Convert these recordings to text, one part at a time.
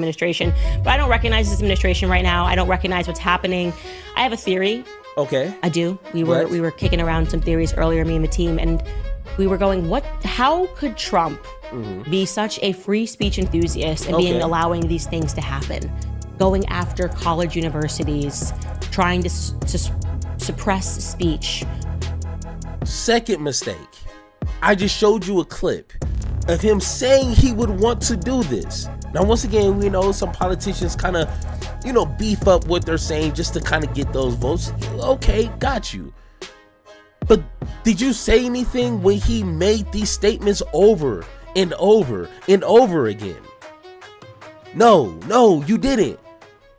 administration, but I don't recognize this administration right now. I don't recognize what's happening. I have a theory. Okay. I do. We were kicking around some theories earlier, me and the team, and we were going, how could Trump be such a free speech enthusiast and being allowing these things to happen? Going after college universities, trying to suppress speech. Second mistake. I just showed you a clip of him saying he would want to do this. Now, once again, we know some politicians kind of, beef up what they're saying just to kind of get those votes. Okay, got you. But did you say anything when he made these statements over and over and over again? No, you didn't.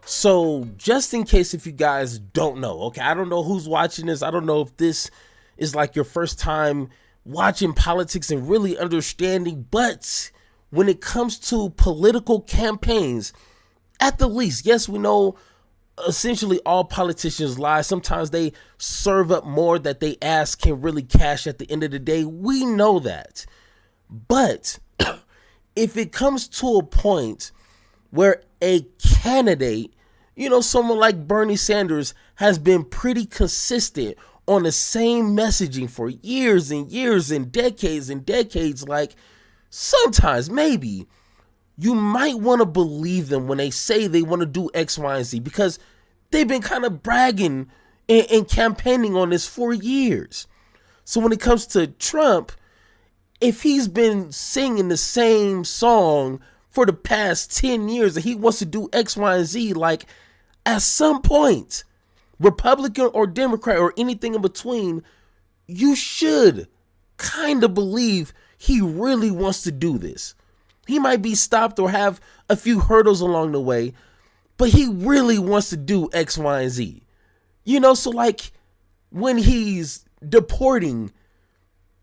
So just in case if you guys don't know, okay, I don't know who's watching this. I don't know if this is like your first time watching politics and really understanding, but when it comes to political campaigns, at the least, yes, we know essentially all politicians lie. Sometimes they serve up more that they ask can really cash at the end of the day. We know that. But if it comes to a point where a candidate, someone like Bernie Sanders has been pretty consistent on the same messaging for years and years and decades, like sometimes maybe you might want to believe them when they say they want to do X, Y, and Z, because they've been kind of bragging and campaigning on this for years. So when it comes to Trump, if he's been singing the same song for the past 10 years and he wants to do X, Y, and Z, like at some point, Republican or Democrat or anything in between, you should kind of believe he really wants to do this. He might be stopped or have a few hurdles along the way, but he really wants to do X, Y, and Z. So like when he's deporting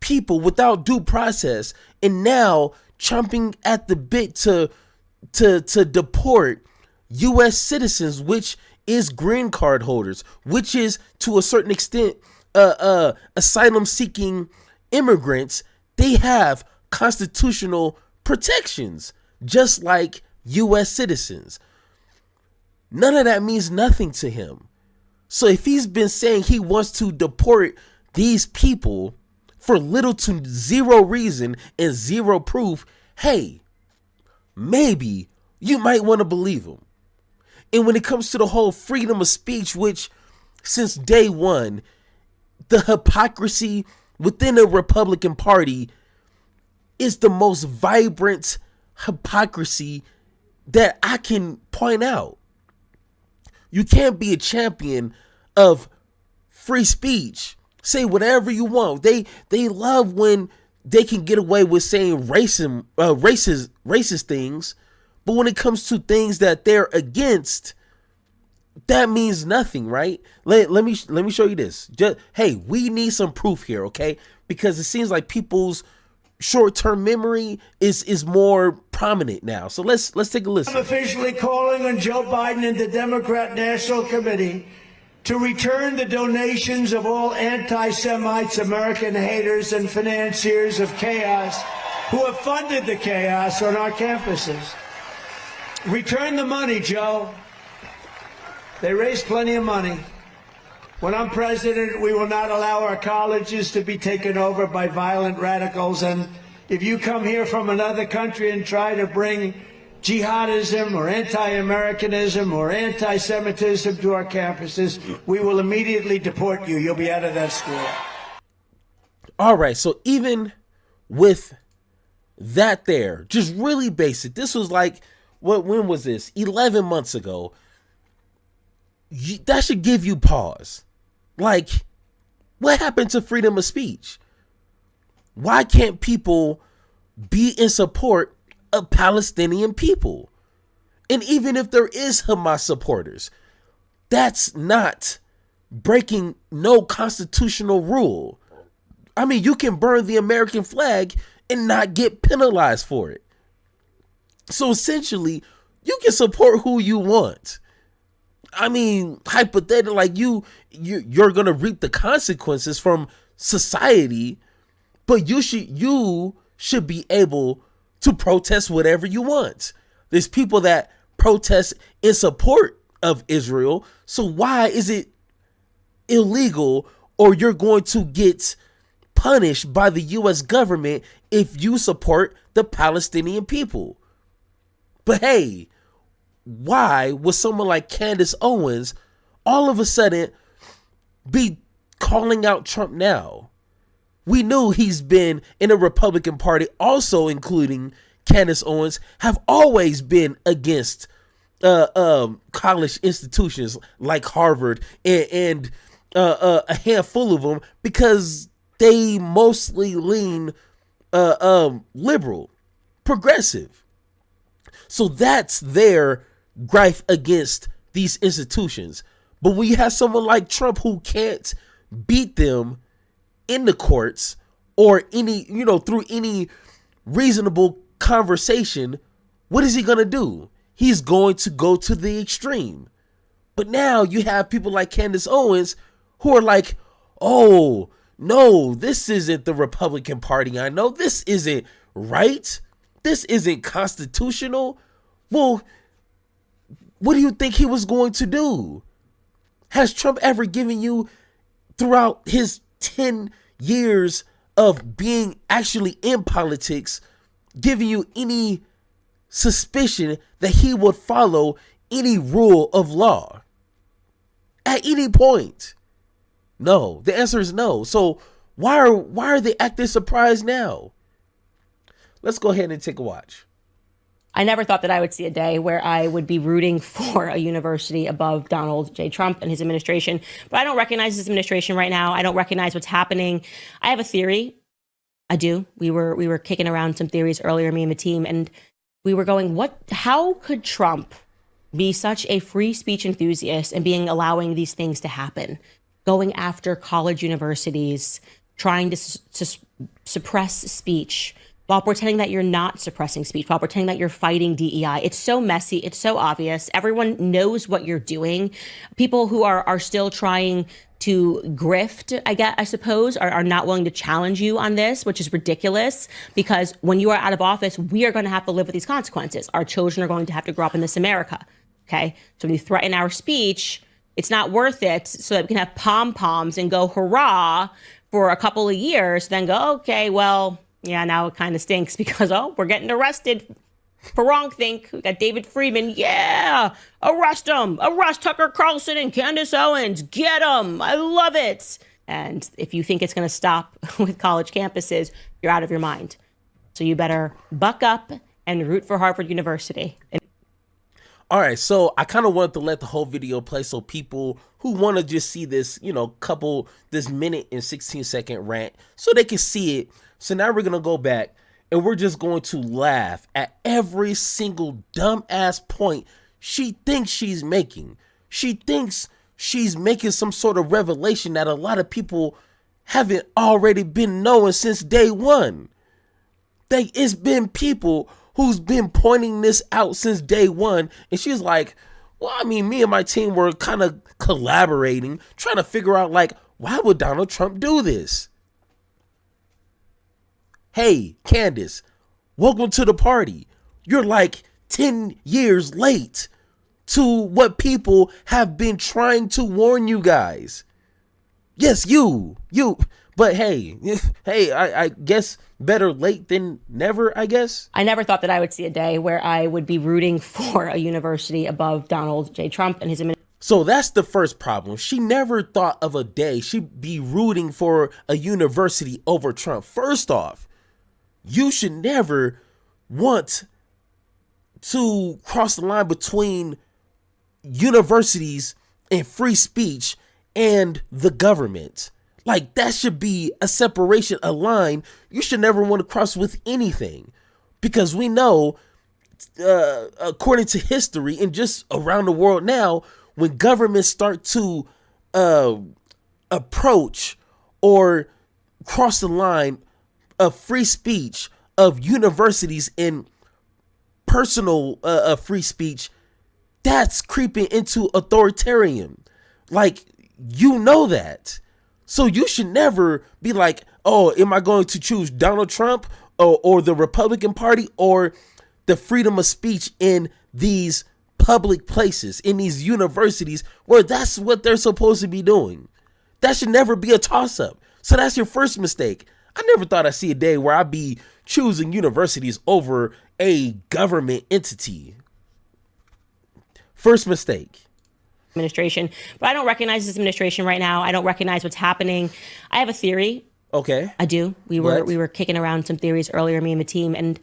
people without due process and now chomping at the bit to deport U.S. citizens, which is green card holders, which is to a certain extent asylum seeking immigrants, they have constitutional protections just like U.S. citizens. None of that means nothing to him. So if he's been saying he wants to deport these people for little to zero reason and zero proof, hey, maybe you might want to believe him. And when it comes to the whole freedom of speech, which since day one, the hypocrisy within the Republican Party is the most vibrant hypocrisy that I can point out. You can't be a champion of free speech. Say whatever you want. They love when they can get away with saying racist things, but when it comes to things that they're against, that means nothing, right? Let me show you this. Hey, we need some proof here, okay? Because it seems like people's short-term memory is more prominent now. So let's take a listen. I'm officially calling on Joe Biden and the Democrat National Committee to return the donations of all anti-Semites, American haters, and financiers of chaos who have funded the chaos on our campuses. Return the money, Joe. They raise plenty of money. When I'm president, we will not allow our colleges to be taken over by violent radicals. And if you come here from another country and try to bring jihadism or anti-Americanism or anti-Semitism to our campuses, we will immediately deport you. You'll be out of that school. All right. So even with that there, just really basic, this was like, when was this? 11 months ago. That should give you pause. Like, what happened to freedom of speech? Why can't people be in support of Palestinian people? And even if there is Hamas supporters, that's not breaking no constitutional rule. I mean, you can burn the American flag and not get penalized for it. So essentially, you can support who you want. I mean, hypothetically, like you're gonna reap the consequences from society, but you should be able to protest whatever you want. There's people that protest in support of Israel. So why is it illegal, or you're going to get punished by the U.S. government if you support the Palestinian people? But hey, why would someone like Candace Owens all of a sudden be calling out Trump now? We knew he's been in the Republican Party, also including Candace Owens, have always been against college institutions like Harvard and a handful of them, because they mostly lean liberal, progressive. So that's their gripe against these institutions. But when you have someone like Trump who can't beat them in the courts or through any reasonable conversation, what is he going to do? He's going to go to the extreme. But now you have people like Candace Owens who are like, oh, no, this isn't the Republican Party. I know this isn't right. This isn't constitutional. Well, what do you think he was going to do? Has Trump ever given you, throughout his 10 years of being actually in politics, giving you any suspicion that he would follow any rule of law at any point? No, the answer is no. So why are they acting surprised now? Let's go ahead and take a watch. I never thought that I would see a day where I would be rooting for a university above Donald J. Trump and his administration. But I don't recognize his administration right now. I don't recognize what's happening. I have a theory. I do. We were kicking around some theories earlier, me and the team, and we were going, how could Trump be such a free speech enthusiast and allowing these things to happen? Going after college universities, trying to suppress speech, while pretending that you're not suppressing speech, while pretending that you're fighting DEI. It's so messy. It's so obvious. Everyone knows what you're doing. People who are still trying to grift, I suppose, are not willing to challenge you on this, which is ridiculous, because when you are out of office, we are going to have to live with these consequences. Our children are going to have to grow up in this America. Okay. So when you threaten our speech, it's not worth it so that we can have pom-poms and go hurrah for a couple of years, then go, okay, well, yeah, now it kind of stinks because, we're getting arrested for wrongthink. We got David Friedman. Yeah, arrest him. Arrest Tucker Carlson and Candace Owens. Get them. I love it. And if you think it's going to stop with college campuses, you're out of your mind. So you better buck up and root for Harvard University. All right, so I kind of wanted to let the whole video play so people who want to just see this, this minute and 16-second rant, so they can see it. So now we're going to go back and we're just going to laugh at every single dumbass point she thinks she's making. She thinks she's making some sort of revelation that a lot of people haven't already been knowing since day one. It's been people who's been pointing this out since day one. And she's like, well, I mean, me and my team were kind of collaborating, trying to figure out, why would Donald Trump do this? Hey, Candace, welcome to the party. You're 10 years late to what people have been trying to warn you guys. Yes, you. But hey, I guess better late than never, I guess. I never thought that I would see a day where I would be rooting for a university above Donald J. Trump and his administration. So that's the first problem. She never thought of a day she'd be rooting for a university over Trump. First off, you should never want to cross the line between universities and free speech and the government. That should be a separation, a line you should never want to cross with anything, because we know, according to history and just around the world now, when governments start to approach or cross the line of free speech, of universities and personal free speech, that's creeping into authoritarian. That. So you should never be like, oh, am I going to choose Donald Trump or the Republican Party or the freedom of speech in these public places, in these universities where that's what they're supposed to be doing. That should never be a toss-up. So that's your first mistake. I never thought I'd see a day where I'd be choosing universities over a government entity. First mistake. Administration, but I don't recognize this administration right now. I don't recognize what's happening. I have a theory. Okay. I do. We were kicking around some theories earlier, me and the team, and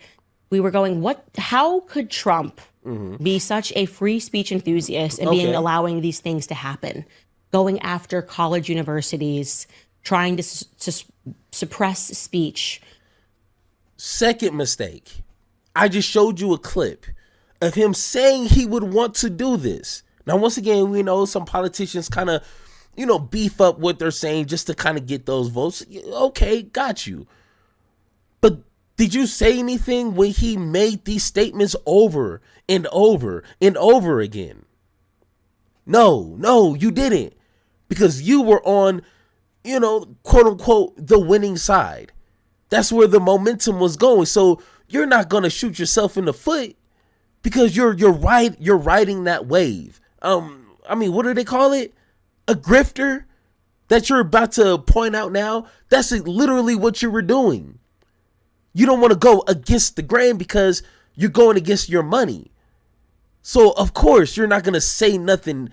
we were going, how could Trump be such a free speech enthusiast and being allowing these things to happen? Going after college universities, trying to suppress speech. Second mistake. I just showed you a clip of him saying he would want to do this. Now, once again, we know some politicians kind of, beef up what they're saying just to kind of get those votes. Okay, got you. But did you say anything when he made these statements over and over and over again? No, you didn't. Because you were on, quote unquote, the winning side. That's where the momentum was going. So you're not going to shoot yourself in the foot because you're riding that wave. What do they call it? A grifter that you're about to point out now. That's literally what you were doing. You don't want to go against the grain because you're going against your money. So of course you're not going to say nothing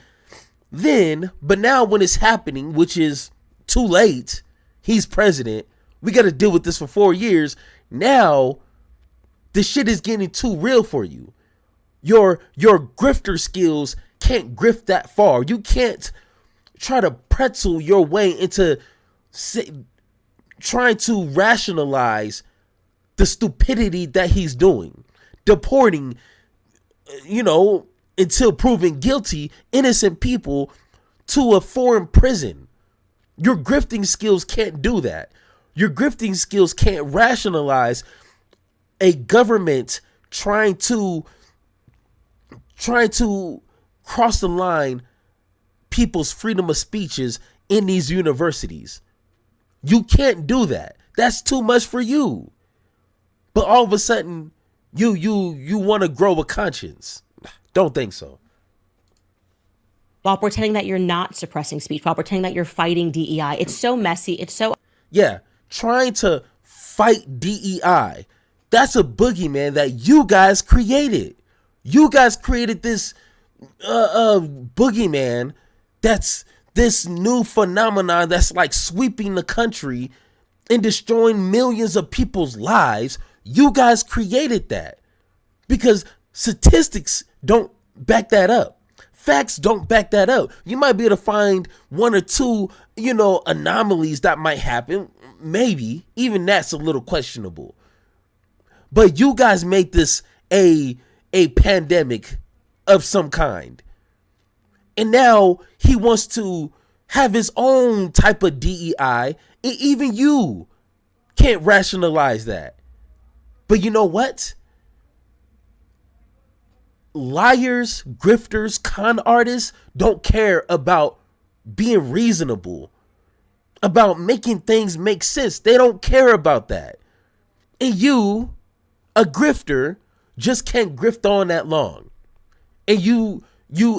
then, but now when it's happening, which is too late, he's president. We got to deal with this for 4 years. Now the shit is getting too real for you. Your grifter skills can't grift that far. You can't try to pretzel your way into trying to rationalize the stupidity that he's doing. Deporting, until proven guilty, innocent people to a foreign prison. Your grifting skills can't do that. Your grifting skills can't rationalize a government trying to cross the line people's freedom of speeches in these universities. You can't do that. That's too much for you. But all of a sudden, you want to grow a conscience. Don't think so. While pretending that you're not suppressing speech, while pretending that you're fighting DEI. It's so messy. It's so... Yeah, trying to fight DEI. That's a boogeyman that you guys created. You guys created this boogeyman that's this new phenomenon that's like sweeping the country and destroying millions of people's lives. You guys created that because statistics don't back that up. Facts don't back that up. You might be able to find one or two, anomalies that might happen. Maybe even that's a little questionable. But you guys made this a pandemic of some kind. And now he wants to have his own type of DEI. And even you can't rationalize that. But you know what? Liars, grifters, con artists don't care about being reasonable, about making things make sense. They don't care about that. And you, a grifter, just can't grift on that long. And you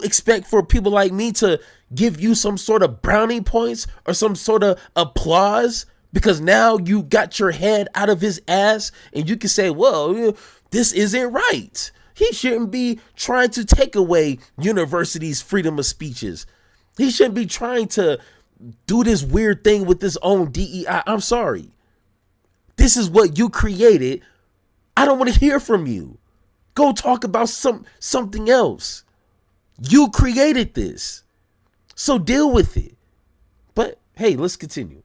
expect for people like me to give you some sort of brownie points or some sort of applause because now you got your head out of his ass and you can say, well, this isn't right. He shouldn't be trying to take away universities' freedom of speeches. He shouldn't be trying to do this weird thing with his own DEI. I'm sorry. This is what you created. I don't want to hear from you. Go talk about something else. You created this. So deal with it. But hey, let's continue.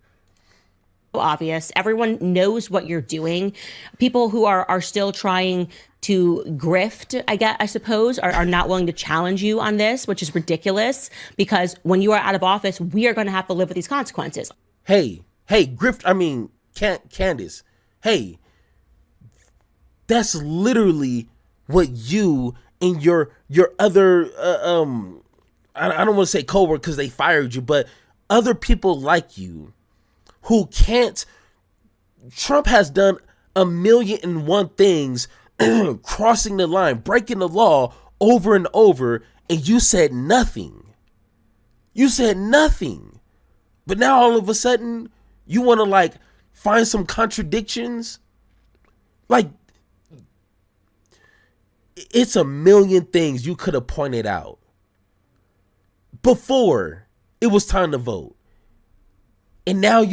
Obvious. Everyone knows what you're doing. People who are still trying to grift, I suppose, are not willing to challenge you on this, which is ridiculous because when you are out of office, we are going to have to live with these consequences. Hey, Candace, hey, that's literally what you and your other, I don't want to say coworker because they fired you, but other people like you who can't. Trump has done 1,000,001 things, crossing the line, breaking the law over and over, and you said nothing. You said nothing. But now all of a sudden, you want to like find some contradictions? Like, it's a million things you could have pointed out before it was time to vote. And now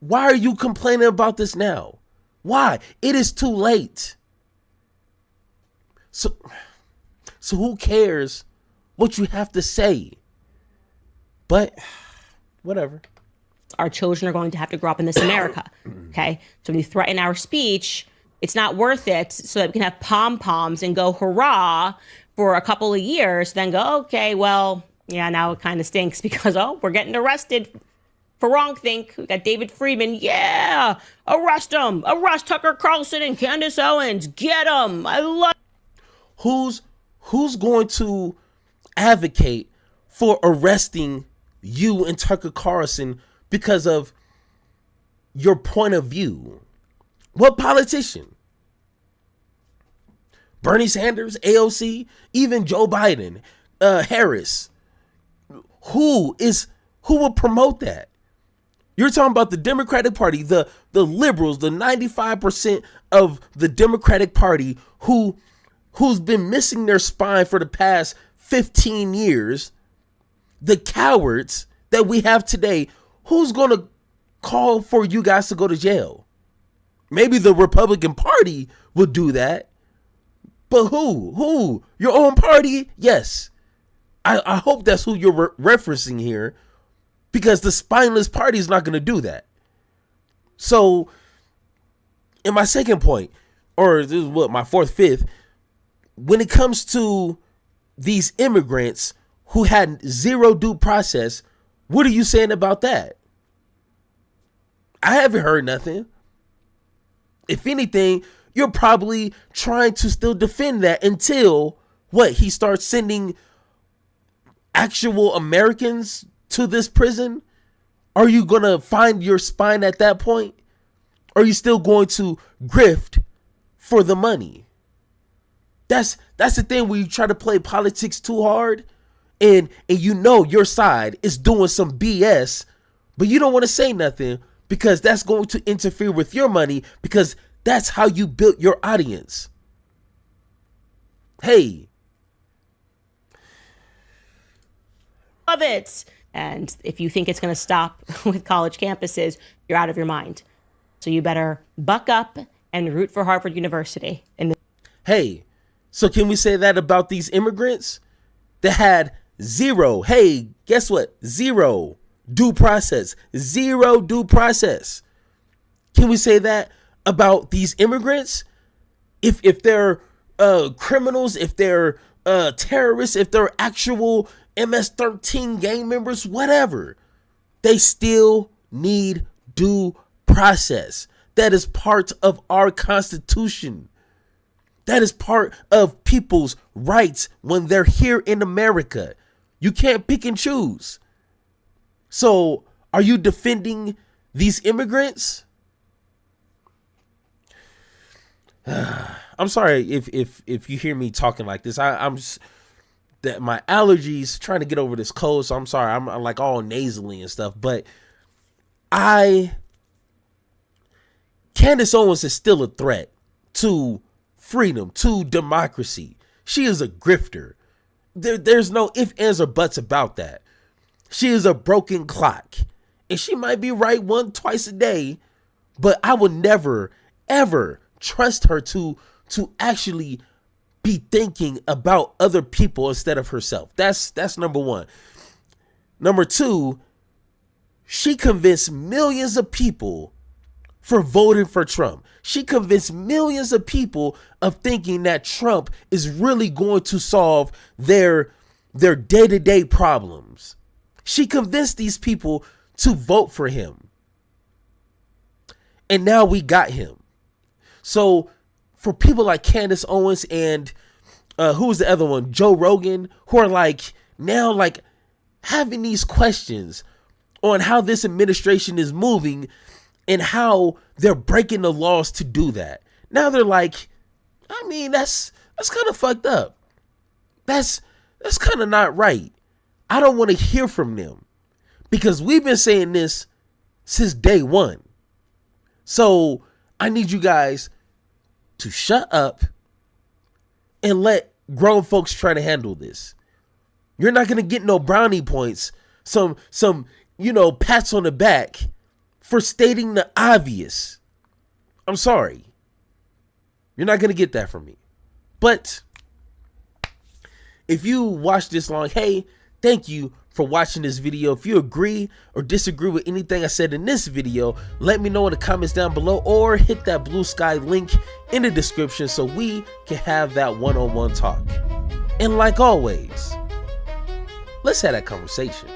why are you complaining about this now? Why? It is too late. So who cares what you have to say? But whatever. Our children are going to have to grow up in this America. Okay. So when you threaten our speech, it's not worth it so that we can have pom-poms and go hurrah for a couple of years, then go, okay, well, yeah, now it kind of stinks because, we're getting arrested for wrongthink. We got David Friedman. Yeah, arrest him. Arrest Tucker Carlson and Candace Owens. Get them. I love. Who's going to advocate for arresting you and Tucker Carlson because of your point of view? What politician? Bernie Sanders, AOC, even Joe Biden, Harris. Who will promote that? You're talking about the Democratic Party, the liberals, the 95% of the Democratic Party who's been missing their spine for the past 15 years. The cowards that we have today. Who's going to call for you guys to go to jail? Maybe the Republican Party will do that. But who? Your own party? Yes. I hope that's who you're referencing here, because the spineless party is not going to do that. So, in my second point, or this is what, my fourth, fifth, when it comes to these immigrants who had zero due process, what are you saying about that? I haven't heard nothing. If anything, you're probably trying to still defend that until he starts sending actual Americans to this prison? Are you going to find your spine at that point? Or are you still going to grift for the money? That's the thing when you try to play politics too hard and you know your side is doing some BS, but you don't want to say nothing because that's going to interfere with your money, because that's how you built your audience. Hey. Love it. And if you think it's going to stop with college campuses, you're out of your mind. So you better buck up and root for Harvard University. Hey, so can we say that about these immigrants that had zero? Hey, guess what? Zero due process. Zero due process. Can we say that about these immigrants? If they're criminals, if they're terrorists, if they're actual MS-13 gang members, whatever, they still need due process. That is part of our Constitution. That is part of people's rights when they're here in America. You can't pick and choose. So, are you defending these immigrants? I'm sorry if you hear me talking like this. I'm just, that my allergies, trying to get over this cold, so I'm sorry. I'm like all nasally and stuff, but Candace Owens is still a threat to freedom, to democracy. She is a grifter. There's no ifs, ands, or buts about that. She is a broken clock, and she might be right twice a day, but I would never, ever trust her to actually be thinking about other people instead of herself. That's number one. Number two, she convinced millions of people for voting for Trump. She convinced millions of people of thinking that Trump is really going to solve their day-to-day problems. She convinced these people to vote for him. And now we got him. So for people like Candace Owens and who was the other one? Joe Rogan, who are like now like having these questions on how this administration is moving and how they're breaking the laws to do that. Now they're like, I mean, that's kind of fucked up. That's kind of not right. I don't want to hear from them because we've been saying this since day one. So I need you guys to shut up and let grown folks try to handle this. You're not going to get no brownie points, some pats on the back for stating the obvious. I'm sorry. You're not going to get that from me. But if you watch this long, hey, thank you for watching this video. If you agree or disagree with anything I said in this video, let me know in the comments down below or hit that blue sky link in the description so we can have that one-on-one talk. And like always, let's have that conversation.